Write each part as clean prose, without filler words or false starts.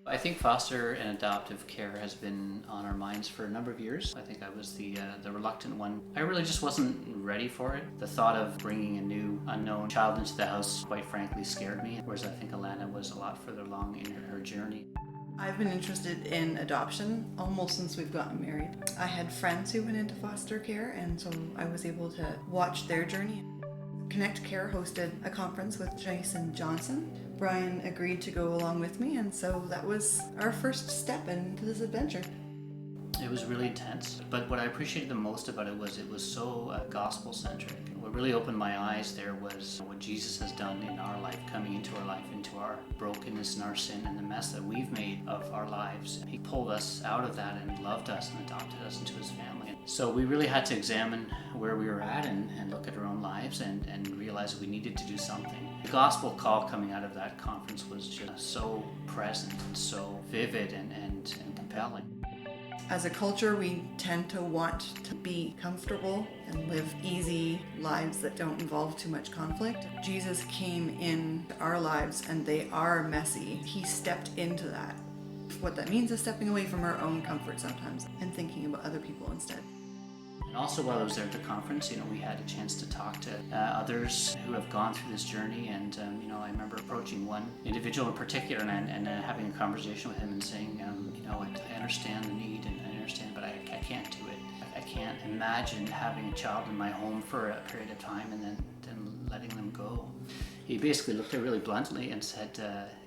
I think foster and adoptive care has been on our minds for a number of years. I think I was the reluctant one. I really just wasn't ready for it. The thought of bringing a new unknown child into the house, quite frankly, scared me, whereas I think Alana was a lot further along in her journey. I've been interested in adoption almost since we've gotten married. I had friends who went into foster care, and so I was able to watch their journey. Connect Care hosted a conference with Jason Johnson. Brian agreed to go along with me, and so that was our first step into this adventure. It was really intense, but what I appreciated the most about it was so gospel-centric. What really opened my eyes there was what Jesus has done in our life, coming into our life, into our brokenness and our sin and the mess that we've made of our lives. He pulled us out of that and loved us and adopted us into his family. So we really had to examine where we were at and look at our own lives and realize that we needed to do something. The gospel call coming out of that conference was just so present and so vivid and compelling. As a culture, we tend to want to be comfortable and live easy lives that don't involve too much conflict. Jesus came in our lives and they are messy. He stepped into that. What that means is stepping away from our own comfort sometimes and thinking about other people instead. And also while I was there at the conference, we had a chance to talk to others who have gone through this journey, and I remember approaching one individual in particular and having a conversation with him and saying, I understand the need and I understand, but I can't do it. I can't imagine having a child in my home for a period of time and then letting them go. He basically looked at it really bluntly and said,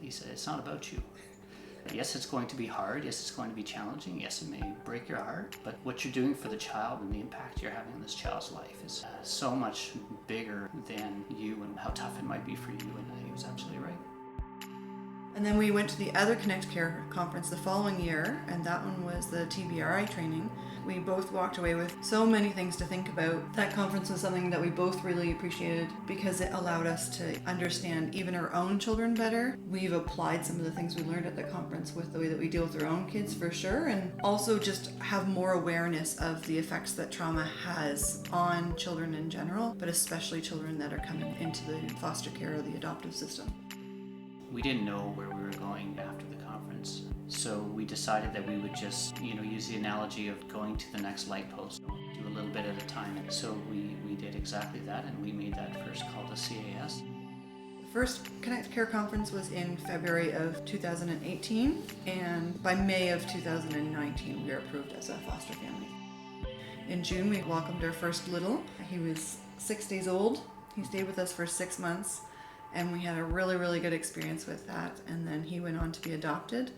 it's not about you. Yes, it's going to be hard. Yes, it's going to be challenging. Yes, it may break your heart. But what you're doing for the child and the impact you're having on this child's life is so much bigger than you and how tough it might be for you. And he was absolutely right. And then we went to the other Connect Care conference the following year, and that one was the TBRI training. We both walked away with so many things to think about. That conference was something that we both really appreciated because it allowed us to understand even our own children better. We've applied some of the things we learned at the conference with the way that we deal with our own kids for sure, and also just have more awareness of the effects that trauma has on children in general, but especially children that are coming into the foster care or the adoptive system. We didn't know where we were going after the conference, so we decided that we would just, use the analogy of going to the next light post, do a little bit at a time. And so we did exactly that, and we made that first call to CAS. The first Connect Care conference was in February of 2018, and by May of 2019, we were approved as a foster family. In June, we welcomed our first little. He was 6 days old. He stayed with us for 6 months. And we had a really, really good experience with that. And then he went on to be adopted.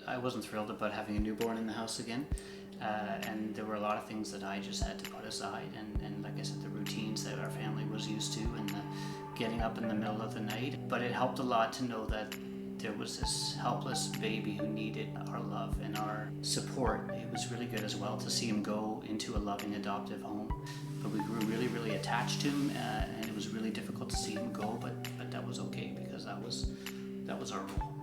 I wasn't thrilled about having a newborn in the house again. And there were a lot of things that I just had to put aside. And like I said, the routines that our family was used to and the getting up in the middle of the night. But it helped a lot to know that there was this helpless baby who needed our love and our support. It was really good as well to see him go into a loving adoptive home. But we grew really, really attached to him, and it was really difficult to see him go, but that was okay because that was our role.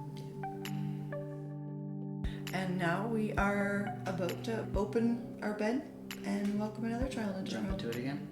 And now we are about to open our bed and welcome another child into our home. Do it again.